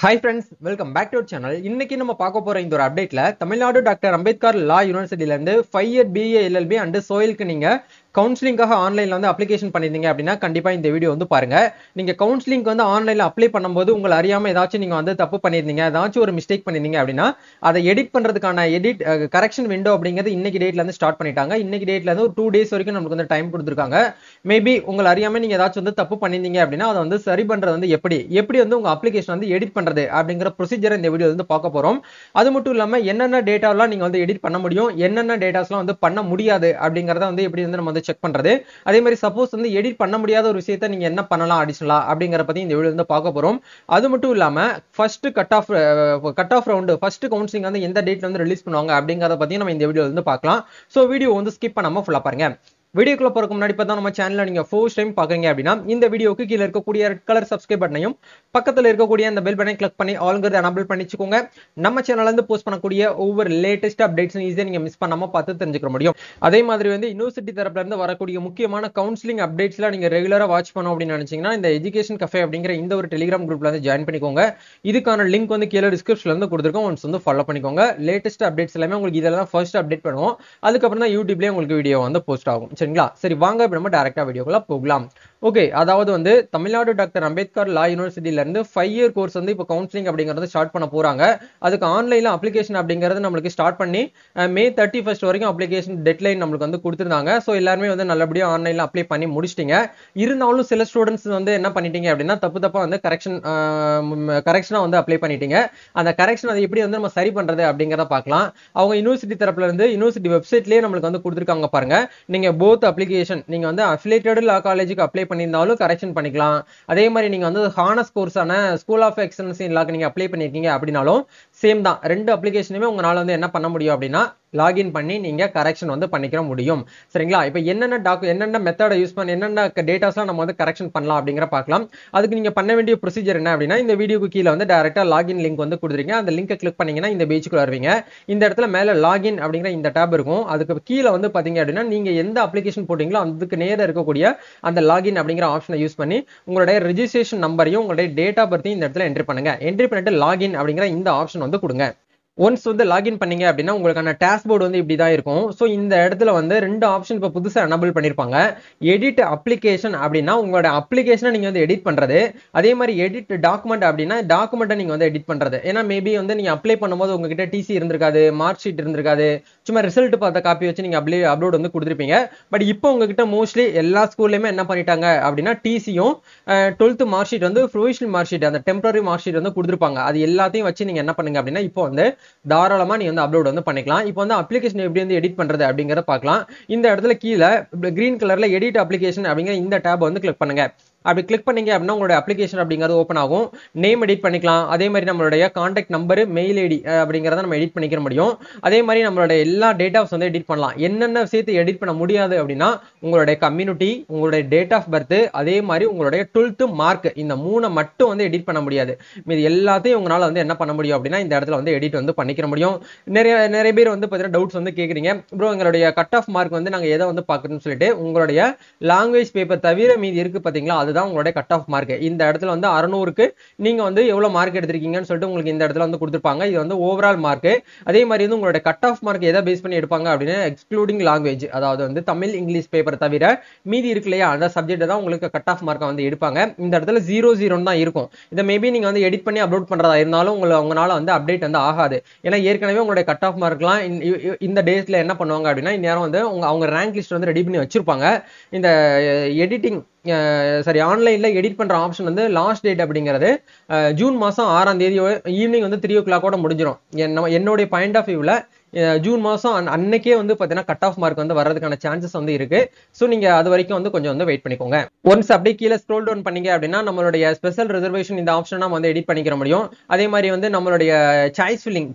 Hi friends, welcome back to our channel. இன்னைக்கு நம்ம பார்க்க போற இந்த ஒரு அப்டேட்ல தமிழ்நாடு டாக்டர் அம்பேத்கர் லா யூனிவர்சிட்டில இருந்து 5 year BA LLB and சோயிலுக்கு நீங்க கவுன்சிலிங்காக ஆன்லைன்ல வந்து அப்ளிகேஷன் பண்ணிருந்தீங்க அப்படின்னா கண்டிப்பா இந்த வீடியோ வந்து பாருங்க. நீங்க கவுன்சிலிங்க்கு வந்து ஆன்லைன்ல அப்ளை பண்ணும்போது உங்களை அறியாம ஏதாச்சும் நீங்க வந்து தப்பு பண்ணிருந்தீங்க, ஏதாச்சும் ஒரு மிஸ்டேக் பண்ணிருந்தீங்க அப்படின்னா அதை எடிட் பண்றதுக்கான கரெக்ஷன் விண்டோ அப்படிங்கிறது இன்னைக்கு டேட்ல இருந்து ஸ்டார்ட் பண்ணிட்டாங்க. இன்னைக்கு டேட்ல இருந்து ஒரு 2 days வரைக்கும் நமக்கு வந்து டைம் கொடுத்துருக்காங்க. மேபி உங்களை அறியாம நீங்க ஏதாச்சும் வந்து தப்பு பண்ணிருந்தீங்க அப்படின்னா அதை வந்து சரி பண்றது வந்து எப்படி வந்து உங்க அப்ளிகேஷன் வந்து எடிட் பண்றது அப்படிங்கிற ப்ரொசீஜர் இந்த வீடியோ வந்து பார்க்க போறோம். அது மட்டும் இல்லாம என்னென்ன டேட்டாலாம் நீங்க வந்து எடிட் பண்ண முடியும், என்னென்ன டேட்டாஸ்லாம் வந்து பண்ண முடியாது அப்படிங்கறத வந்து எப்படி வந்து நம்ம வந்து செக் பண்றது. அதே மாதிரி சப்போஸ் வந்து எடிட் பண்ண முடியாத ஒரு விஷயத்தை நீங்க என்ன பண்ணலாம் அடிஷனலா அப்படிங்கற பத்தி இந்த வீடியோ வந்து பார்க்க போறோம். அது மட்டும் இல்லாம first cut off round first counselling வந்து எந்த டேட்ல வந்து ரிலீஸ் பண்ணுவாங்க அப்படிங்கறத பத்தி நம்ம இந்த வீடியோ வந்து பார்க்கலாம். சோ வீடியோ வந்து ஸ்கிப் பண்ணாம ஃபுல்லா பாருங்க. வீடியோக்குள்ள போறதுக்கு முன்னாடி பார்த்தா நம்ம சேனல்ல நீங்க ஃபர்ஸ்ட் டைம் பாக்குறீங்க அப்படின்னா இந்த வீடியோக்கு கீழ இருக்கக்கூடிய ரெட் கலர் சப்ஸ்கிரைப் பட்டனையும் பக்கத்துல இருக்கக்கூடிய அந்த பெல் பட்டனை கிளிக் பண்ணி ஆல்ங்கிறத எனேபிள் பண்ணிச்சுக்கோங்க. நம்ம சேனல்ல இருந்து போஸ்ட் பண்ணக்கூடிய ஒவ்வொரு லேட்டஸ்ட் அப்டேட்ஸ் ஈஸியா நீங்க மிஸ் பண்ணாம பார்த்து தெரிஞ்சுக்க முடியும். அதே மாதிரி வந்து யூனிவர்சிட்டி தரப்புல இருந்து வரக்கூடிய முக்கியமான கவுன்சிலிங் அப்டேட்ஸ்ல நீங்க ரெகுலரா வாட்ச் பண்ணணும் அப்படின்னு நினைச்சீங்கன்னா இந்த எஜுகேஷன் கஃபே அப்படிங்கிற இந்த ஒரு டெலிகிராம் குரூப்ல வந்து ஜாயின் பண்ணிக்கோங்க. இதுக்கான லிங்க் வந்து கீழே டிஸ்கிரிப்ஷன்ல இருந்து கொடுத்துருக்கோம். ஒன்ஸ் வந்து ஃபாலோ பண்ணிக்கோங்க. லேட்டஸ்ட் அப்டேட்ஸ் எல்லாமே உங்களுக்கு இதெல்லாம் ஃபர்ஸ்ட் அப்டேட் பண்ணுவோம். அதுக்கப்புறம் தான் யூடியூப்லயே உங்களுக்கு வீடியோ வந்து போஸ்ட் ஆகும். சரிங்களா? சரி வாங்க இப்ப நம்ம டைரக்டா வீடியோக்குள்ள போகலாம். ஓகே, அதாவது வந்து தமிழ்நாடு டாக்டர் அம்பேத்கர் லா யூனிவர்சிட்டில இருந்து 5 year கோர்ஸ் வந்து இப்போ கவுன்சிலிங் அப்படிங்கறது ஸ்டார்ட் பண்ண போறாங்க. அதுக்கு ஆன்லைன்ல அப்ளிகேஷன் அப்படிங்கிறது நம்மளுக்கு ஸ்டார்ட் பண்ணி May 31st வரைக்கும் அப்ளிகேஷன் டெட்லைன் நம்மளுக்கு வந்து கொடுத்திருந்தாங்க. ஸோ எல்லாருமே வந்து நல்லபடியா ஆன்லைன்ல அப்ளை பண்ணி முடிச்சிட்டீங்க. இருந்தாலும் சில ஸ்டூடெண்ட்ஸ் வந்து என்ன பண்ணிட்டீங்க அப்படின்னா தப்பா வந்து கரெக்ஷனா வந்து அப்ளை பண்ணிட்டீங்க. அந்த கரெக்ஷன் அதை எப்படி வந்து நம்ம சரி பண்றது அப்படிங்கறத பார்க்கலாம். அவங்க யூனிவர்சிட்டி தரப்புல இருந்து யூனிவர்சிட்டி வெப்சைட்லயே நம்மளுக்கு வந்து கொடுத்திருக்காங்க பாருங்க. நீங்க போத் அப்ளிகேஷன் நீங்க வந்து அஃபிலியேட்டட் லா காலேஜுக்கு அப்ளை பண்ணியிருந்தாலும் கரெக்ஷன் பண்ணிக்கலாம். அதே மாதிரி நீங்க வந்து ஹானர்ஸ் கோர்ஸான ஸ்கூல் ஆஃப் எக்ஸலன்ஸ் இன் லாக்கு நீங்க அப்ளை பண்ணிருக்கீங்க அப்படின்னாலும் சேம் தான். ரெண்டு அப்ளிகேஷனுமே உங்களால வந்து என்ன பண்ண முடியும் அப்படின்னா லாகின் பண்ணி நீங்க கரெக்ஷன் வந்து பண்ணிக்க முடியும். சரிங்களா? இப்போ என்னென்ன மெத்தடை யூஸ் பண்ணி என்னென்ன டேட்டாஸ்லாம் நம்ம வந்து கரெக்ஷன் பண்ணலாம் அப்படிங்கிற பார்க்கலாம். அதுக்கு நீங்க பண்ண வேண்டிய ப்ரொசீஜர் என்ன அப்படின்னா இந்த வீடியோக்கு கீழே வந்து டைரக்டா லாகின் லிங்க் வந்து கொடுத்துருங்க. அந்த லிங்கை கிளிக் பண்ணீங்கன்னா இந்த பேஜுக்குள்ள வருவீங்க. இந்த இடத்துல மேல லாகின் அப்படிங்கிற இந்த டேப் இருக்கும். அதுக்கு கீழே வந்து பாத்தீங்க அப்படின்னா நீங்க எந்த அப்ளிகேஷன் போட்டீங்களோ அதுக்கு நேர இருக்கக்கூடிய அந்த லாகின் அப்படிங்கிற ஆப்ஷனை யூஸ் பண்ணி உங்களுடைய ரெஜிஸ்ட்ரேஷன் நம்பரையும் உங்களுடைய டேட் ஆஃப் பர்த்தையும் இந்த இடத்துல என்ட்ரி பண்ணுங்க. என்ட்ரி பண்ணிட்டு லாகின் அப்படிங்கிற இந்த ஆப்ஷன் வந்து கொடுங்க. ஒன்ஸ் வந்து லாகின் பண்ணீங்க அப்படின்னா உங்களுக்கான டேஷ்போர்டு வந்து இப்படி தான் இருக்கும். ஸோ இந்த இடத்துல வந்து ரெண்டு ஆப்ஷன் இப்போ புதுசாக எனேபிள் பண்ணியிருப்பாங்க. எடிட் அப்ளிகேஷன் அப்படின்னா உங்களோட அப்ளிகேஷனை நீங்கள் வந்து எடிட் பண்ணுறது. அதே மாதிரி எடிட் டாக்குமெண்ட் அப்படின்னா டாக்குமெண்ட்டை நீங்கள் வந்து எடிட் பண்ணுறது. ஏன்னா மேபி வந்து நீங்கள் அப்ளை பண்ணும்போது உங்ககிட்ட டிசி இருந்திருக்காது, மார்க் ஷீட் இருந்திருக்காது, சும்மா ரிசல்ட் பார்த்த காப்பி வச்சு நீங்கள் அப்லோட் வந்து கொடுத்துருப்பீங்க. பட் இப்போ உங்ககிட்ட மோஸ்ட்லி எல்லா ஸ்கூல்லையுமே என்ன பண்ணிட்டாங்க அப்படின்னா டிசியும் 12th மார்க் ஷீட் வந்து ப்ரொவிஷனல் மார்க் ஷீட் அந்த டெம்பரரி மார்க் ஷீட் வந்து கொடுத்துருப்பாங்க. அது எல்லாத்தையும் வச்சு நீங்கள் என்ன பண்ணுங்க அப்படின்னா இப்போ வந்து தாராளமா நீ வந்து அப்லோட் வந்து பண்ணிக்கலாம். இப்போ வந்து அப்ளிகேஷன் எப்படி வந்து எடிட் பண்றது அப்படிங்கறத பார்க்கலாம். இந்த இடத்துல கீழே கிரீன் கலர்ல எடிட் அப்ளிகேஷன் அப்படிங்கிற இந்த டேப் வந்து கிளிக் பண்ணுங்க. அப்படி கிளிக் பண்ணீங்க அப்படின்னா உங்களுடைய அப்ளிகேஷன் அப்படிங்கிறது ஓப்பன் ஆகும். நேம் எடிட் பண்ணிக்கலாம். அதே மாதிரி நம்மளுடைய கான்டாக்ட் நம்பர், மெயில் ஐடி அப்படிங்கிறத நம்ம எடிட் பண்ணிக்க முடியும். அதே மாதிரி நம்மளுடைய எல்லா டேட்டாஸ் வந்து எடிட் பண்ணலாம். என்னென்ன விஷயத்தை எடிட் பண்ண முடியாது அப்படின்னா உங்களுடைய கம்யூனிட்டி, உங்களுடைய டேட் ஆஃப் பர்த், அதே மாதிரி உங்களுடைய 12th மார்க், இந்த மூணை மட்டும் வந்து எடிட் பண்ண முடியாது. இது எல்லாத்தையும் உங்களால வந்து என்ன பண்ண முடியும் அப்படின்னா இந்த இடத்துல வந்து எடிட் வந்து பண்ணிக்க முடியும். நிறைய பேர் வந்து பார்த்தீங்கன்னா டவுட்ஸ் வந்து கேட்குறீங்க. ப்ரோ எங்களுடைய கட் ஆஃப் மார்க் வந்து நாங்கள் எதை வந்து பார்க்கணும்னு சொல்லிட்டு உங்களுடைய லாங்குவேஜ் பேப்பர் தவிர மீதி இருக்கு பார்த்தீங்களா, அதுதான் உங்களுடைய கட் ஆஃப் மார்க். இந்த இடத்துல வந்து 600க்கு நீங்க வந்து எவ்வளவு மார்க் எடுத்திருக்கீங்கன்னு சொல்லிட்டு உங்களுக்கு இந்த இடத்துல வந்து கொடுத்துருப்பாங்க. இது வந்து ஓவரால் மார்க். அதே மாதிரி வந்து உங்களுடைய கட் ஆஃப் மார்க் எதை பேஸ் பண்ணி எடுப்பாங்க அப்படின்னா எக்ஸ்க்ளூடிங் லாங்குவேஜ், அதாவது வந்து தமிழ் இங்கிலீஷ் பேப்பர் தவிர மீதி இருக்கு இல்லையா அந்த சப்ஜெக்ட் தான் உங்களுக்கு கட் ஆஃப் மார்க்கை வந்து எடுப்பாங்க. இந்த இடத்துல 00 தான் இருக்கும். இதை மேபி நீங்க வந்து எடிட் பண்ணி அப்லோட் பண்றதா இருந்தாலும் உங்களால வந்து அப்டேட் வந்து ஆகாது. ஏன்னா ஏற்கனவே உங்களுடைய கட் ஆஃப் மார்க்லாம் இந்த டேஸ்ல என்ன பண்ணுவாங்க அப்படின்னா இந்நேரம் வந்து அவங்க ரேங்க் லிஸ்ட் வந்து ரெடி பண்ணி வச்சிருப்பாங்க. இந்த எடிட்டிங் ஆன்லைன்ல எடிட் பண்ற ஆப்ஷன் வந்து லாஸ்ட் டேட் அப்படிங்கிறது ஜூன் மாசம் 6ஆம் தேதி ஈவினிங் வந்து 3 o'clock முடிஞ்சிடும். என்னுடைய பாயிண்ட் ஆஃப் வியூல ஜூன் மாசம் அன்னைக்கே வந்து பாத்தீங்கன்னா கட் ஆஃப் மார்க் வந்து வர்றதுக்கான சான்சஸ் வந்து இருக்கு. ஸோ நீங்க அது வரைக்கும் வந்து கொஞ்சம் வந்து வெயிட் பண்ணிக்கோங்க. ஒன்ஸ் அப்படியே கீழே ஸ்க்ரோல் டவுன் பண்ணீங்க அப்படின்னா நம்மளுடைய ஸ்பெஷல் ரிசர்வேஷன் இந்த ஆப்ஷன் நம்ம வந்து எடிட் பண்ணிக்க முடியும். அதே மாதிரி வந்து நம்மளுடைய சாய்ஸ்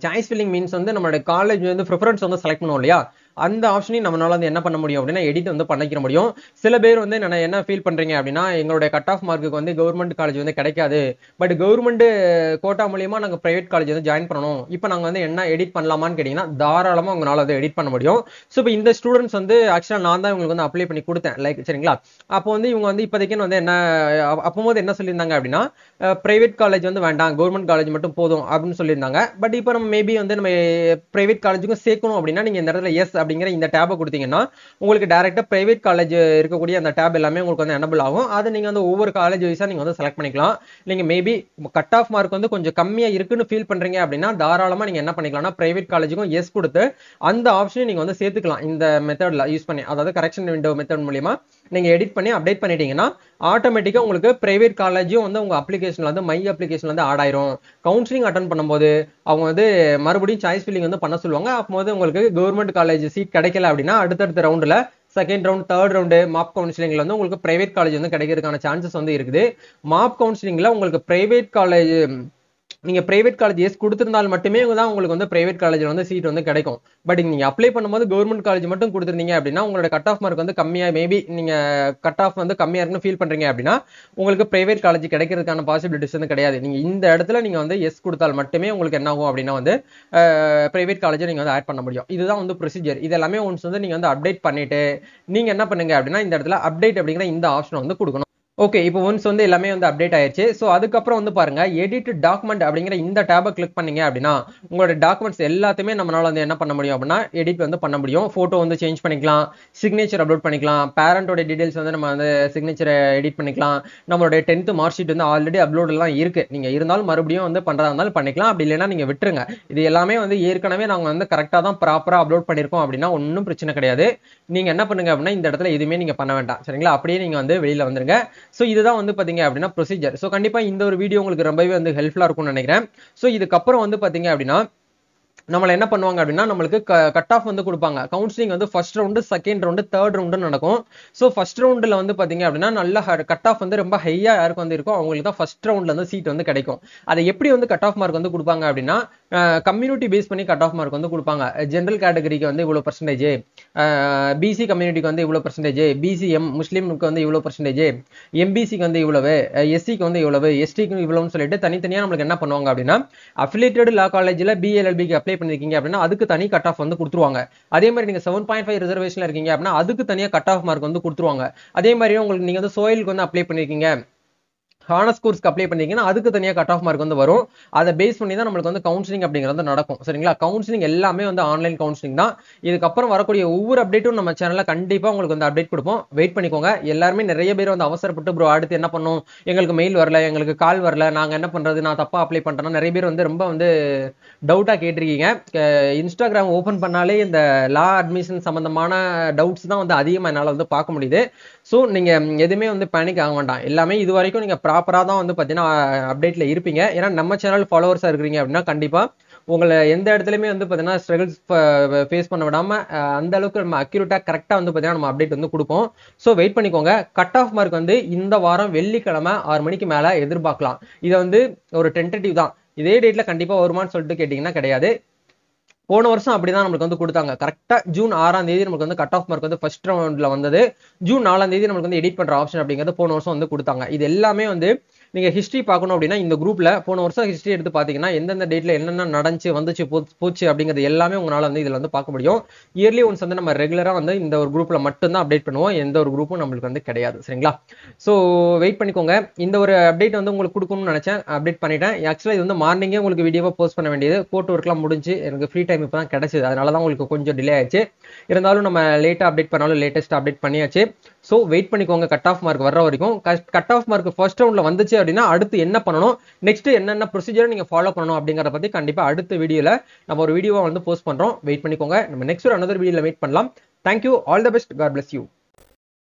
ஃபில்லிங் மீன்ஸ் வந்து நம்மளுடைய காலேஜ் வந்து ப்ரிஃபரன்ஸ் வந்து செலக்ட் பண்ணுவோம் இல்லையா, அந்த ஆப்ஷனையும் நம்மளால வந்து என்ன பண்ண முடியும் அப்படின்னா எடிட் வந்து பண்ணிக்க முடியும். சில பேர் வந்து என்ன ஃபீல் பண்றீங்க அப்படின்னா, எங்களுடைய கட் ஆஃப் மார்க்குக்கு வந்து கவர்மெண்ட் காலேஜ் வந்து கிடைக்காது, பட் கவர்மெண்ட் கோட்டா மூலியமா நாங்க பிரைவேட் காலேஜ் வந்து ஜாயின் பண்ணணும், இப்போ நாங்க வந்து என்ன எடிட் பண்ணலாமான்னு கேட்டீங்கன்னா தாராளமா உங்களால வந்து எடிட் பண்ண முடியும். ஸோ இப்போ இந்த ஸ்டூடெண்ட்ஸ் வந்து ஆக்சுவலா நான் தான் இவங்களுக்கு வந்து அப்ளை பண்ணி கொடுத்தேன், லைக் சரிங்களா. அப்போ வந்து இவங்க வந்து இப்போதைக்கு வந்து என்ன அப்போது என்ன சொல்லியிருந்தாங்க அப்படின்னா, பிரைவேட் காலேஜ் வந்து வேண்டாம், கவர்மெண்ட் காலேஜ் மட்டும் போதும் அப்படின்னு சொல்லியிருந்தாங்க. பட் இப்போ நம்ம மேபி வந்து நம்ம பிரைவேட் காலேஜுக்கும் சேர்க்கணும் அப்படின்னா நீங்க இந்த இடத்துல எஸ் அப்படிங்கிற இந்த டேபை கொடுத்தீங்கன்னா உங்களுக்கு டைரக்டா பிரைவேட் காலேஜ் இருக்கக்கூடிய அந்த டேப் எல்லாமே உங்களுக்கு வந்து எனபிள் ஆகும். அதை நீங்க வந்து ஒவ்வொரு காலேஜ் வைஸா நீங்க வந்து செலக்ட் பண்ணிக்கலாம். நீங்க மேபி கட் ஆஃப் மார்க் வந்து கொஞ்சம் கம்மியா இருக்குன்னு ஃபீல் பண்றீங்க அப்படின்னா தாராளமா நீங்க என்ன பண்ணிக்கலாம்னா பிரைவேட் காலேஜுக்கும் எஸ் கொடுத்து அந்த ஆப்ஷனை நீங்க வந்து சேர்த்துக்கலாம் இந்த மெத்தட்ல யூஸ் பண்ணி, அதாவது கரெக்ஷன் விண்டோ மெத்தட் மூலமா நீங்க எடிட் பண்ணி அப்டேட் பண்ணிட்டீங்கன்னா ஆட்டோமேட்டிக்கா உங்களுக்கு பிரைவேட் காலேஜும் வந்து உங்க அப்ளிகேஷன்ல வந்து மை அப்ளிகேஷன்ல வந்து ஆட் ஆயிரும். கவுன்சிலிங் அட்டன் பண்ணும்போது அவங்க வந்து மறுபடியும் சாய்ஸ் ஃபில்லிங் வந்து பண்ண சொல்லுவாங்க. அப்போது உங்களுக்கு கவர்மெண்ட் காலேஜ் சீட் கிடைக்கல அப்படின்னா அடுத்தடுத்த ரவுண்ட்ல second round third round mop கவுன்சிலிங்ல வந்து உங்களுக்கு பிரைவேட் காலேஜ் வந்து கிடைக்கிறதுக்கான சான்சஸ் வந்து இருக்குது. மாப் கவுன்சிலிங்ல உங்களுக்கு பிரைவேட் காலேஜ் நீங்க பிரைவேட் காலேஜ் எஸ் கொடுத்திருந்தால் மட்டுமே தான் உங்களுக்கு வந்து பிரைவேட் காலேஜ்ல வந்து சீட் வந்து கிடைக்கும். பட் நீங்க அப்ளை பண்ணும்போது கவர்மெண்ட் காலேஜ் மட்டும் கொடுத்திருந்தீங்க அப்படின்னா உங்களோட கட் ஆஃப் மார்க் வந்து கம்மியா, மேபி நீங்க கட் ஆஃப் வந்து கம்மியா இருக்குன்னு ஃபீல் பண்றீங்க அப்படின்னா உங்களுக்கு பிரைவேட் காலேஜ் கிடைக்கிறதுக்கான பாசிபிலிட்டிஸ் வந்து கிடையாது. நீங்க இந்த இடத்துல நீங்க வந்து எஸ் கொடுத்தால் மட்டுமே உங்களுக்கு என்ன ஆகும் அப்படின்னா வந்து பிரைவேட் காலேஜை நீங்க வந்து ஆட் பண்ண முடியும். இதுதான் வந்து ப்ரொசீஜர். இது எல்லாமே ஒன்ஸ் வந்து நீங்க வந்து அப்டேட் பண்ணிட்டு நீங்க என்ன பண்ணுங்க அப்படின்னா இந்த இடத்துல அப்டேட் அப்படிங்கிற இந்த ஆப்ஷனை வந்து கொடுக்கணும். ஓகே, இப்போ ஒன்ஸ் வந்து எல்லாமே வந்து அப்டேட் ஆயிடுச்சு. ஸோ அதுக்கப்புறம் வந்து பாருங்க எடிட் டாக்குமெண்ட் அப்படிங்கிற இந்த டேபை கிளிக் பண்ணீங்க அப்படின்னா உங்களோட டாக்குமெண்ட்ஸ் எல்லாத்தையுமே நம்மளால வந்து என்ன பண்ண முடியும் அப்படின்னா எடிட் வந்து பண்ண முடியும். போட்டோ வந்து சேஞ்ச் பண்ணிக்கலாம், சிக்னேச்சர் அப்லோட் பண்ணிக்கலாம், பேரண்டோட டீடைல்ஸ் வந்து நம்ம வந்து சிக்னேச்சரை எடிட் பண்ணிக்கலாம். நம்மளுடைய 10th மார்க் ஷீட் வந்து ஆல்ரெடி அப்லோட் எல்லாம் இருக்கு, நீங்க இருந்தாலும் மறுபடியும் வந்து பண்றதா இருந்தாலும் பண்ணிக்கலாம், அப்படி இல்லைன்னா நீங்க விட்டுருங்க. இது எல்லாமே வந்து ஏற்கனவே நாங்க வந்து கரெக்டாக தான் ப்ராப்பரா அப்லோட் பண்ணிருக்கோம் அப்படின்னா ஒன்றும் பிரச்சனை கிடையாது. நீங்க என்ன பண்ணுங்க அப்படின்னா இந்த இடத்துல எதுவுமே நீங்க பண்ண வேண்டாம், சரிங்களா. அப்படியே நீங்க வந்து வெளியில வந்துருங்க. சோ இதுதான் வந்து பாத்தீங்க அப்படின்னா ப்ரொசீஜர். சோ கண்டிப்பா இந்த ஒரு வீடியோ உங்களுக்கு ரொம்பவே வந்து ஹெல்ப்ஃபுல்லா இருக்கும்னு நினைக்கிறேன். சோ இதுக்கப்புறம் வந்து பாத்தீங்க அப்படின்னா நம்மள என்ன பண்ணுவாங்க அப்படின்னா நம்மளுக்கு கட் ஆஃப் வந்து கொடுப்பாங்க. கவுன்சிலிங் வந்து first round, second round, third round நடக்கும். ஸோ ஃபர்ஸ்ட் ரவுண்டில் வந்து பார்த்தீங்க அப்படின்னா நல்ல கட் ஆஃப் வந்து ரொம்ப ஹையா யாருக்கு வந்து இருக்கும் அவங்களுக்கு தான் ஃபர்ஸ்ட் ரவுண்ட்ல வந்து சீட் வந்து கிடைக்கும். அதை எப்படி வந்து கட் ஆஃப் மார்க் வந்து கொடுப்பாங்க அப்படின்னா கம்யூனிட்டி பேஸ் பண்ணி கட் ஆஃப் மார்க் வந்து கொடுப்பாங்க. ஜென்ரல் கேட்டகரிக்கு வந்து இவ்வளோ பர்சன்டேஜ், பிசி கம்யூனிட்டிக்கு வந்து இவ்வளோ பர்சன்டேஜ், பிசிஎம் முஸ்லீமுக்கு வந்து இவ்வளோ பர்சன்டேஜ், எம்பிசிக்கு வந்து இவ்வளவு, எஸ்சிக்கு வந்து இவ்வளவு, எஸ்டிக்கு இவ்வளவுன்னு சொல்லிட்டு தனித்தனியாக நம்மளுக்கு என்ன பண்ணுவாங்க அப்படின்னா அஃபிலியேட்டட் லா காலேஜில் பிஎல்எல்பிக்கு அப்ளை பண்ணிருக்கீங்க அப்படின்னா அதுக்கு தனி கட் ஆஃப் வந்து கொடுத்துருவாங்க. அதே மாதிரி நீங்க 7.5 ரிசர்வேஷன்ல இருக்கீங்க அப்படின்னா அதுக்கு தனியா கட் ஆஃப் மார்க் வந்து கொடுத்துருவாங்க. அதே மாதிரி உங்களுக்கு நீங்க வந்து சோயிலுக்கு வந்து அப்ளை பண்ணிருக்கீங்க, ஹானர்ஸ் கோர்ஸ்க்கு அப்ளை பண்ணிருக்கீங்கன்னா அதுக்கு தனியாக கட் ஆஃப் மார்க் வந்து வரும். அதை பேஸ் பண்ணி தான் நம்மளுக்கு வந்து கவுன்சிலிங் அப்படிங்கிறது நடக்கும், சரிங்களா. கவுன்சிலிங் எல்லாமே வந்து ஆன்லைன் கவுன்சிலிங் தான். இதுக்கப்புறம் வரக்கூடிய ஒவ்வொரு அப்டேட்டும் நம்ம சேனல்ல கண்டிப்பா உங்களுக்கு வந்து அப்டேட் கொடுப்போம், வெயிட் பண்ணிக்கோங்க. எல்லாருமே நிறைய பேர் வந்து அவசரப்பட்டு ப்ரோ அடுத்து என்ன பண்ணும், எங்களுக்கு மெயில் வரல, எங்களுக்கு கால் வரல, நாங்க என்ன பண்றது, நான் தப்பா அப்ளை பண்றேன்னா நிறைய பேர் வந்து ரொம்ப வந்து டவுட்டா கேட்டிருக்கீங்க. இன்ஸ்டாகிராம் ஓபன் பண்ணாலே இந்த லா அட்மிஷன் சம்பந்தமான டவுட்ஸ் தான் வந்து அதிகமாக என்னால் வந்து பார்க்க முடியுது. ஸோ நீங்க எதுவுமே வந்து பேனிக் ஆக வேண்டாம். எல்லாமே இது வரைக்கும் நீங்க ப்ராப்பரா தான் வந்து பார்த்தீங்கன்னா அப்டேட்ல இருப்பீங்க. ஏன்னா நம்ம சேனல் ஃபாலோவர்ஸா இருக்கிறீங்க அப்படின்னா கண்டிப்பா உங்களை எந்த இடத்துலையுமே வந்து பார்த்தீங்கன்னா ஸ்ட்ரகிள்ஸ் ஃபேஸ் பண்ண விடாம அந்த அளவுக்கு நம்ம அக்யூரேட்டா கரெக்டா வந்து பார்த்தீங்கன்னா நம்ம அப்டேட் வந்து கொடுப்போம். ஸோ வெயிட் பண்ணிக்கோங்க. கட் ஆஃப் மார்க் வந்து இந்த வாரம் வெள்ளிக்கிழமை 6 மணிக்கு மேல எதிர்பார்க்கலாம். இதை வந்து ஒரு டென்டேட்டிவ் தான், இதே டேட்ல கண்டிப்பா வருமானு சொல்லிட்டு கேட்டீங்கன்னா கிடையாது. போன வருஷம் அப்படிதான் நமக்கு வந்து கொடுத்தாங்க. கரெக்டா ஜூன் 6ஆம் தேதி நமக்கு வந்து கட் ஆஃப் மார்க் வந்து ஃபர்ஸ்ட் ரவுண்ட்ல வந்தது. ஜூன் 4ஆம் தேதி நமக்கு வந்து எடிட் பண்ற ஆப்ஷன் அப்படிங்கிறது போன வருஷம் வந்து கொடுத்தாங்க. இது எல்லாமே வந்து நீங்க ஹிஸ்டரி பார்க்கணும் அப்படின்னா இந்த குரூப்ல போன வருஷம் ஹிஸ்டரி எடுத்து பாத்தீங்கன்னா எந்தெந்த டேட்ல என்னென்ன நடந்துச்சு வந்துச்சு போச்சு அப்படிங்கிறது எல்லாமே உங்களால வந்து இதுல வந்து பார்க்க முடியும். இயர்லி ஒன்ஸ் வந்து நம்ம ரெகுலரா வந்து இந்த ஒரு குரூப்ல மட்டும் தான் அப்டேட் பண்ணுவோம், எந்த ஒரு குரூப்பும் நம்மளுக்கு வந்து கிடையாது, சரிங்களா. ஸோ வெயிட் பண்ணிக்கோங்க. இந்த ஒரு அப்டேட் வந்து உங்களுக்கு கொடுக்கணும்னு நினைச்சேன், அப்டேட் பண்ணிட்டேன். ஆக்சுவலா இது வந்து மார்னிங்கே உங்களுக்கு வீடியோவா போஸ்ட் பண்ண வேண்டியது, கோர்ட் ஒர்க்லாம் முடிஞ்சு எனக்கு ஃப்ரீ டைம் இப்பதான் கிடைச்சது, அதனாலதான் உங்களுக்கு கொஞ்சம் டிலே ஆயிடுச்சு. இருந்தாலும் நம்ம லேட்டா அப்டேட் பண்ணாலும் லேட்டஸ்ட் அப்டேட் பண்ணியாச்சு. ஸோ வெயிட் பண்ணிக்கோங்க. கட் ஆஃப் மார்க் வர்ற வரைக்கும் கட் ஆஃப் மார்க் ஃபர்ஸ்ட் ரவுண்ட்ல வந்துச்சு அப்படின்னா அடுத்து என்ன பண்ணணும், நெக்ஸ்ட் என்னென்ன ப்ரொசீஜர் நீங்க ஃபாலோ பண்ணணும் அப்படிங்கறத பத்தி கண்டிப்பா அடுத்த வீடியோல நம்ம ஒரு வீடியோவா வந்து போஸ்ட் பண்றோம். வெயிட் பண்ணிக்கோங்க. நம்ம நெக்ஸ்ட் ஒரு another வீடியோல வெயிட் பண்ணலாம். Thank you, all the best, God bless you.